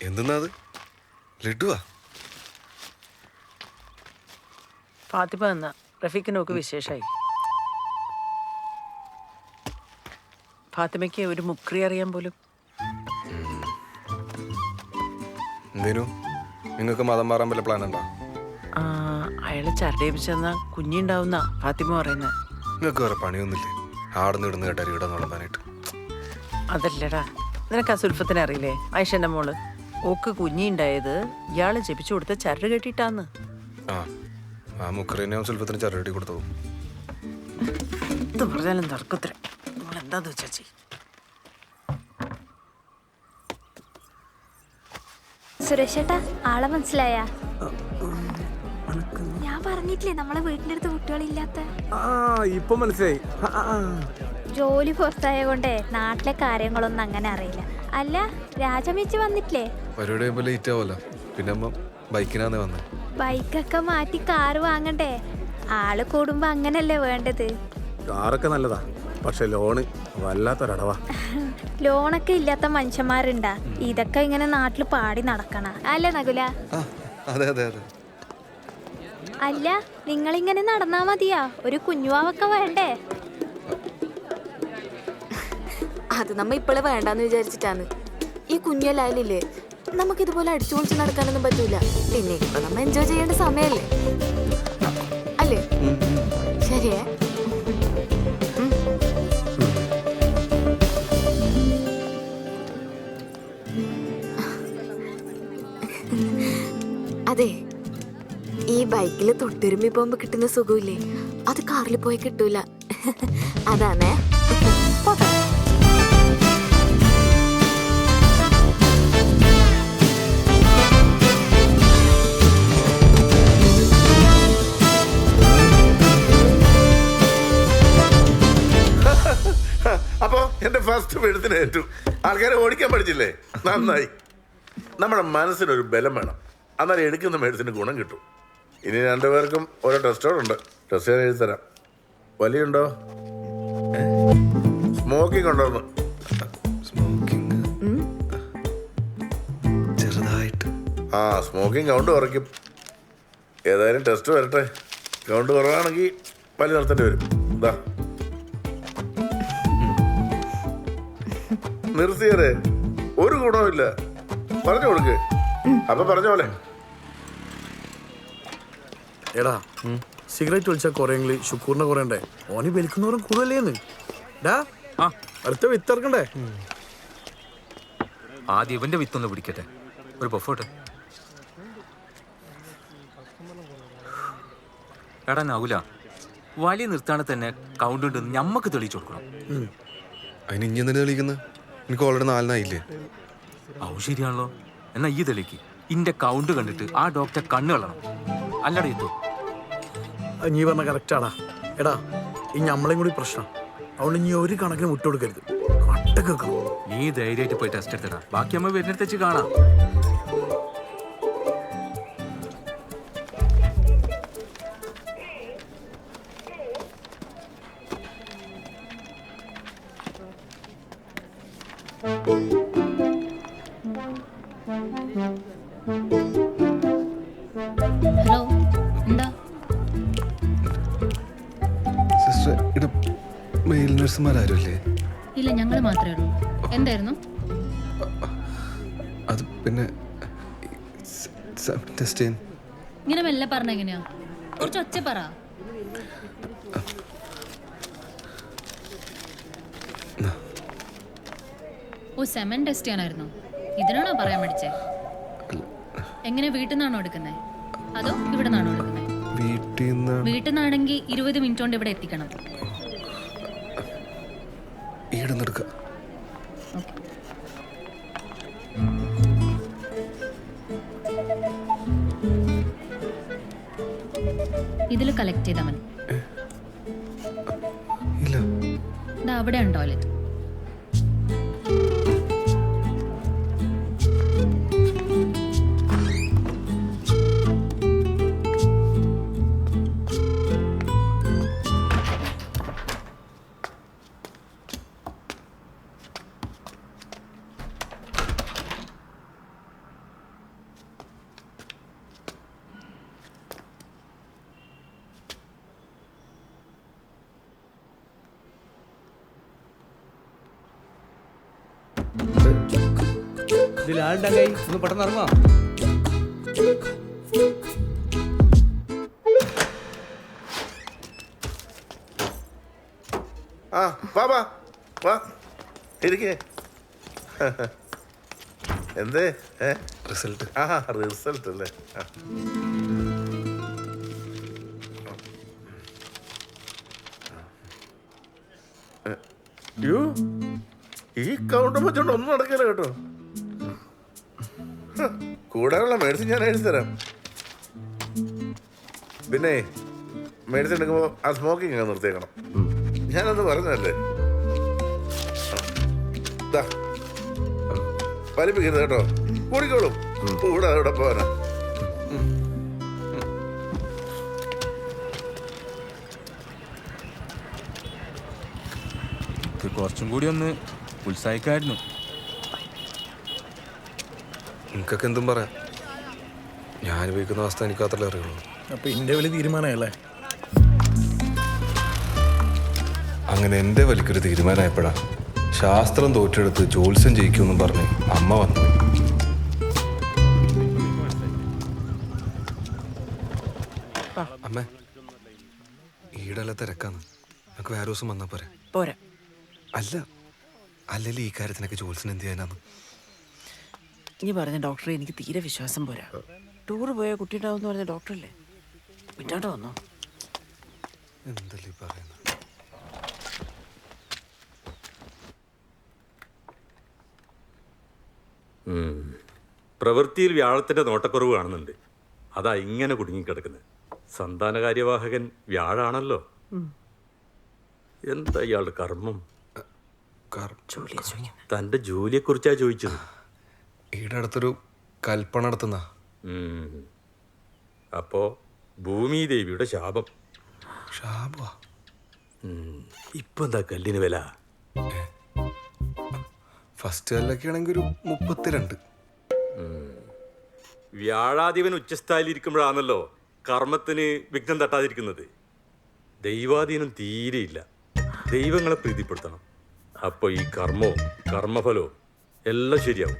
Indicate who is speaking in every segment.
Speaker 1: എന്തെന്നാ അത്? ലഡുവാ?
Speaker 2: ഫാത്തിമ എന്ന റഫീഖിനൊക്കെ വിശേഷമായി. ഫാത്തിമയ്ക്ക് ഒരു മുക്രി അറിയാൻ പോലും.
Speaker 1: എന്തേനു നിങ്ങൾക്ക് മതം മാറാൻ വല്ല പ്ലാൻ ഉണ്ടോ?
Speaker 2: അയാള് ചരടേപ്പിച്ചെന്നാ കുഞ്ഞിണ്ടാവുന്ന ഫാത്തിമ പറയുന്നത്.
Speaker 1: നിങ്ങൾക്ക് വേറെ പണിയൊന്നുമില്ലേ? ആടുന്ന് ഇടുന്ന് കേട്ടാൽ ഇവിടെ നോളാനായിട്ട്.
Speaker 2: അതല്ലടാ, നിനക്ക് ആ സുൽഫത്തിനെ അറിയില്ലേ? ആയിഷന്റെ മോള്. ഓക്ക് കുഞ്ഞിണ്ടായത് ഇയാള് ജപിച്ചു കൊടുത്ത ചരട് കെട്ടിട്ടാന്ന്.
Speaker 1: ആ മുക്രീനെ സുൽഫത്തിന് ചരടി കൊടുത്തു.
Speaker 2: എന്ത് പറഞ്ഞാലും തർക്കത്തില് എന്താന്ന് വെച്ചാ ചെയ്.
Speaker 3: സുരേഷേട്ടാ, ആളെ മനസ്സിലായ? ഞാൻ പറഞ്ഞിട്ടില്ലേ നമ്മളെ വീട്ടിന്റെ അടുത്ത് കുട്ടികളില്ലാത്ത.
Speaker 4: ഇപ്പൊ മനസ്സിലായി.
Speaker 3: ജോലി പുറത്തായ കൊണ്ടേ നാട്ടിലെ കാര്യങ്ങളൊന്നും അങ്ങനെ അറിയില്ല. അല്ല, രാജമേച്ചി വന്നിട്ടില്ലേ?
Speaker 1: പരിപാടി ലേറ്റ് ആവല്ലോ. പിന്നെ ബൈക്കിനാന്നേ വന്നേ.
Speaker 3: ബൈക്കൊക്കെ മാറ്റി കാറ് വാങ്ങണ്ടേ? ആള് കൂടുമ്പോ അങ്ങനല്ലേ വേണ്ടത്.
Speaker 4: കാറൊക്കെ നല്ലതാ, പക്ഷെ ലോണ് വല്ലാത്തൊരടവാ.
Speaker 3: ലോണൊക്കെ ഇല്ലാത്ത മനുഷ്യന്മാരുണ്ടാ? ഇതൊക്കെ ഇങ്ങനെ നാട്ടില് പാടി നടക്കണ അല്ലേ നകുല?
Speaker 1: അതെ അതെ അതെ.
Speaker 3: അല്ല, നിങ്ങളിങ്ങനെ നടന്നാ മതിയാ? ഒരു കുഞ്ഞുവാവൊക്കെ വേണ്ടേ?
Speaker 5: അത് നമ്മ ഇപ്പോഴേ വേണ്ടാന്ന് വിചാരിച്ചിട്ടാണ്. ഈ കുഞ്ഞല്ലായില്ലേ, നമുക്കിതുപോലെ അടിച്ചു പൊളിച്ച് നടക്കാനൊന്നും പറ്റൂല. പിന്നെ ഇപ്പൊ നമ്മ എൻജോയ് ചെയ്യേണ്ട സമയല്ലേ അല്ലേ? ശരിയേ? അതെ, ഈ ബൈക്കിൽ തൊട്ടുരുമ്പി പോകുമ്പോ കിട്ടുന്ന സുഖമില്ലേ, അത് കാറിൽ പോയി കിട്ടൂല. അതാണേ.
Speaker 6: അപ്പോ എന്റെ ഫസ്റ്റ് മെഡിസിൻ ഏറ്റു. ആൾക്കാരെ ഓടിക്കാൻ പഠിച്ചില്ലേ? നന്നായി. നമ്മുടെ മനസ്സിനൊരു ബലം വേണം, അന്നേരം എടുക്കുന്ന മെഡിസിന് ഗുണം കിട്ടും. ഇനി രണ്ടുപേർക്കും ഓരോ ടെസ്റ്റോടുണ്ട്. ടെസ്റ്റ് ഞാൻ എഴുതി തരാം. വലിയുണ്ടോ? സ്മോക്കിംഗ് ഉണ്ടോന്ന്?
Speaker 1: സ്മോക്കിംഗ് ചെറുതായിട്ട്.
Speaker 6: സ്മോക്കിംഗ് കൗണ്ട് കുറയ്ക്കും. ഏതായാലും ടെസ്റ്റ് വരട്ടെ. കൗണ്ട് കുറവാണെങ്കിൽ വലി നിർത്തേണ്ടി വരും. ഇതാ നിർത്തിയതേ, ഒരു ഗുണവുമില്ല. പറഞ്ഞു കൊടുക്ക്. അപ്പൊ പറഞ്ഞ പോലെ.
Speaker 4: എടാ, സിഗരറ്റ് വലിച്ചാൽ കുറയെങ്കിൽ ഷുക്കൂറിനെ കുറയണ്ടേ? ഓനി വലിക്കുന്നവരും കൂടുതലേന്ന്. അടുത്ത വിത്തിറക്കണ്ടേ?
Speaker 7: ആദ്യം ഇവന്റെ വിത്തൊന്ന് പിടിക്കട്ടെ. ഒരു പഫോട്ടെ. എടാ നൗല, വലിയ നിർത്താണെ തന്നെ കൗണ്ട് ഉണ്ടെന്ന് ഞമ്മക്ക് തെളിയിച്ചു കൊടുക്കണം.
Speaker 1: അതിന് ഇനി എന്തിനു തെളിയിക്കുന്നത്? എനിക്ക് ഓൾറെഡി 4 ആയില്ലേ?
Speaker 7: ശരിയാണല്ലോ. എന്നാ ഈ തെളിക്ക്. ഇന്റെ കൗണ്ട് കണ്ടിട്ട് ആ ഡോക്ടർ കണ്ണ് കളണം. അല്ലടാ ഇത്തോ?
Speaker 4: നീ പറഞ്ഞ കറക്റ്റാടാ. എടാ, ഈ ഞമ്മളെയും കൂടി പ്രശ്നം. അതുകൊണ്ട് നീ ഒരു കണക്കിന് വിട്ടുകൊടുക്കരുത്. കട്ടൊക്കെ
Speaker 7: നീ ധൈര്യമായിട്ട് പോയി ടെസ്റ്റ് എടുത്തടാ. ബാക്കി അമ്മ വരുന്നിടത്ത് വെച്ച് കാണാം.
Speaker 8: ഹലോ, എന്താ?
Speaker 1: സിസ്റ്റർ, ഇവിടെ മെയിൽ നഴ്സുമാരാരുമില്ലേ?
Speaker 8: ഇല്ല, ഞങ്ങൾ മാത്രമേ ഉള്ളൂ. എന്തായിരുന്നു?
Speaker 1: അത് പിന്നെ ടെസ്റ്റ് ചെയ്യാൻ.
Speaker 8: ഇങ്ങനെ മെല്ലെ പറഞ്ഞ എങ്ങനെയാ? കുറച്ച് ഒച്ച പറ. സെമൻ ടെസ്റ്റ് ചെയ്യാനായിരുന്നു. ഇതിനാണോ പറയാൻ പഠിച്ചേ? എങ്ങനെ, വീട്ടിൽ നിന്നാണോ എടുക്കുന്നത് അതോ ഇവിടെ നിന്നാണോ എടുക്കുന്നത്? വീട്ടിൽ നിന്നാണെങ്കിൽ 20 മിനിറ്റ് കൊണ്ട് ഇവിടെ എത്തിക്കണം. ഇതിൽ കളക്ട് ചെയ്താൽ മതി. അവിടെയാണ് ടോയ്ലറ്റ്.
Speaker 9: ഇതിലാളുണ്ടായി ഒന്ന് പെട്ടെന്ന് ഇറങ്ങാം.
Speaker 6: ആ വാ വാ വാ ഇരിക്കേ. എന്തേ
Speaker 1: റിസൾട്ട്
Speaker 6: ആ റിസൾട്ട് അല്ലേ? യ്യോ, ഈ കൗണ്ടർ വെച്ചോണ്ട് ഒന്നും നടക്കില്ല കേട്ടോ. കൂടാനുള്ള മെഡിസിൻ ഞാൻ എഴുതി തരാം. പിന്നെ മെഡിസിൻ എടുക്കുമ്പോൾ ആ സ്മോക്കിംഗ് അങ്ങ് നിർത്തിയേക്കണം. ഞാനന്ന് പറഞ്ഞതല്ലേ. വലിപ്പിക്കരുത് കേട്ടോ, കൂടിക്കോളും. കൂടെ അവിടെ പോവാനാ.
Speaker 7: കുറച്ചും കൂടി ഒന്ന് ഉത്സാഹിക്കായിരുന്നു.
Speaker 1: നിനക്കൊക്കെ എന്തും പറയാം. ഞാൻ അനുഭവിക്കുന്ന അവസ്ഥ എനിക്ക് അത്രല്ലേ അറിയുള്ളൂ.
Speaker 4: അപ്പൊ എന്റെ വലിയ തീരുമാനമല്ലേ?
Speaker 1: അങ്ങനെ എൻ്റെ വലിക്കൊരു തീരുമാനമായപ്പോഴാ ശാസ്ത്രം തോറ്റെടുത്ത് ജോത്സ്യം ജയിക്കുമെന്നും പറഞ്ഞ് അമ്മ വന്നു. അമ്മ ഈടല്ല തിരക്കാന്ന്, നമുക്ക് വേറെ ദിവസം വന്നാ പോരെ?
Speaker 2: പോരാ.
Speaker 1: അല്ല അല്ലെങ്കിൽ ഈ കാര്യത്തിനൊക്കെ ജോത്സ്യൻ എന്ത് ചെയ്യാനാന്ന്?
Speaker 2: ഇനി പറഞ്ഞ ഡോക്ടറെ എനിക്ക് തീരെ വിശ്വാസം പോരാ. ടൂറ് പോയ കുട്ടിയുണ്ടാവും എന്ന് പറഞ്ഞ ഡോക്ടറല്ലേ, വിട്ടാണ്ട് വന്നോ?
Speaker 1: എന്തല്ലേ പറയുന്നത്?
Speaker 10: പ്രവൃത്തിയിൽ വ്യാഴത്തിന്റെ നോട്ടക്കുറവ് കാണുന്നുണ്ട്. അതാ ഇങ്ങനെ കുടുങ്ങിക്കിടക്കുന്നത്. സന്താന കാര്യവാഹകൻ വ്യാഴാണല്ലോ. എന്താ ഇയാളുടെ കർമ്മം? തന്റെ ജോലിയെ കുറിച്ചാ ചോദിച്ചത്.
Speaker 1: ഈടെ അടുത്തൊരു കൽപ്പന നടത്തുന്ന.
Speaker 10: അപ്പോ ഭൂമി ദേവിയുടെ ശാപം.
Speaker 1: ശാപ?
Speaker 10: ഇപ്പൊ എന്താ കല്ലിന് വില?
Speaker 1: ഫസ്റ്റ് കല്ലൊക്കെ ആണെങ്കിൽ ഒരു 32.
Speaker 10: വ്യാഴാധിപൻ ഉച്ചസ്ഥായിലിരിക്കുമ്പോഴാണല്ലോ കർമ്മത്തിന് വിഘ്നം തട്ടാതിരിക്കുന്നത്. ദൈവാധീനം തീരെയില്ല. ദൈവങ്ങളെ പ്രീതിപ്പെടുത്തണം. അപ്പോൾ ഈ കർമ്മവും കർമ്മഫലവും എല്ലാം ശരിയാവും.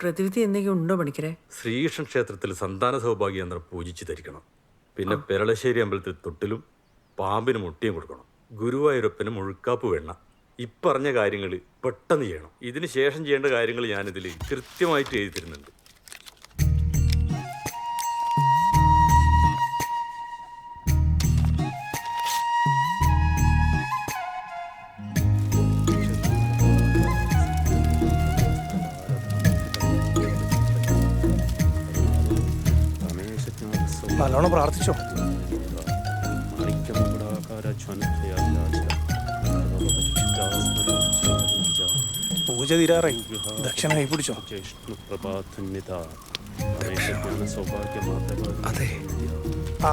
Speaker 2: പ്രതിവിധി എന്തെങ്കിലും ഉണ്ടോ പണിക്കരെ?
Speaker 10: ശ്രീകൃഷ്ണ ക്ഷേത്രത്തിൽ സന്താന സൗഭാഗ്യയന്ത്രം പൂജിച്ച് ധരിക്കണം. പിന്നെ പെരളശ്ശേരി അമ്പലത്തിൽ തൊട്ടിലും പാമ്പിന് മുട്ടിയും കൊടുക്കണം. ഗുരുവായൂരപ്പന് മുഴുക്കാപ്പ് വേണ്ട. ഇപ്പറഞ്ഞ കാര്യങ്ങൾ പെട്ടെന്ന് ചെയ്യണം. ഇതിന് ശേഷം ചെയ്യേണ്ട കാര്യങ്ങൾ ഞാനിതിൽ കൃത്യമായിട്ട് എഴുതി തരുന്നുണ്ട്.
Speaker 4: നല്ലോണം പ്രാർത്ഥിച്ചോ. പൂജ തീരാറായി. ദക്ഷിണ കൈ പിടിച്ചോ.
Speaker 1: അതെ,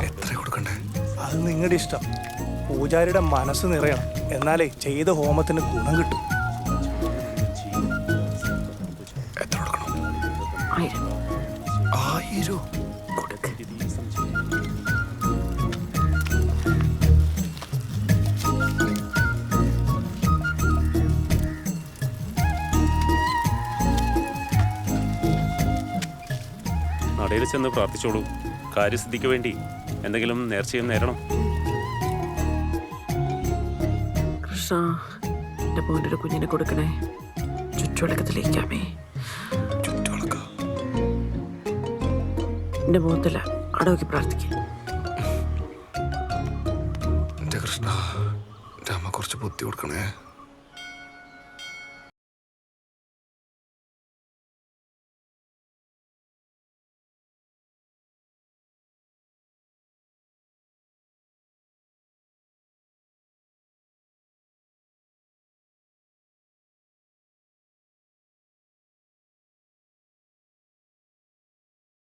Speaker 1: എത്ര കൊടുക്കണ്ടേ?
Speaker 4: അത് നിങ്ങളുടെ ഇഷ്ടം. പൂജാരിയുടെ മനസ്സ് നിറയണം, എന്നാലേ ചെയ്ത ഹോമത്തിന് ഗുണം കിട്ടും.
Speaker 1: എത്ര കൊടുക്കണം?
Speaker 2: 1000.
Speaker 1: 1000?
Speaker 11: നടയിൽ ചെന്ന് പ്രാർത്ഥിച്ചോളൂ. കാര്യസിദ്ധിക്ക് വേണ്ടി എന്തെങ്കിലും നേർച്ചയും നേരണം.
Speaker 2: കൃഷ്ണ, എൻ്റെ മോൻ്റെ ഒരു കുഞ്ഞിനെ കൊടുക്കണേ. ചുറ്റുവിളക്കത്തിലേക്കാമേ.
Speaker 1: ചുറ്റുവിളക്ക?
Speaker 2: എൻ്റെ മുഖത്തില്ല, അടവയ്ക്ക് പ്രാർത്ഥിക്കാം.
Speaker 1: എൻ്റെ കൃഷ്ണ, എൻ്റെ അമ്മ കുറച്ച് ബുദ്ധി കൊടുക്കണേ.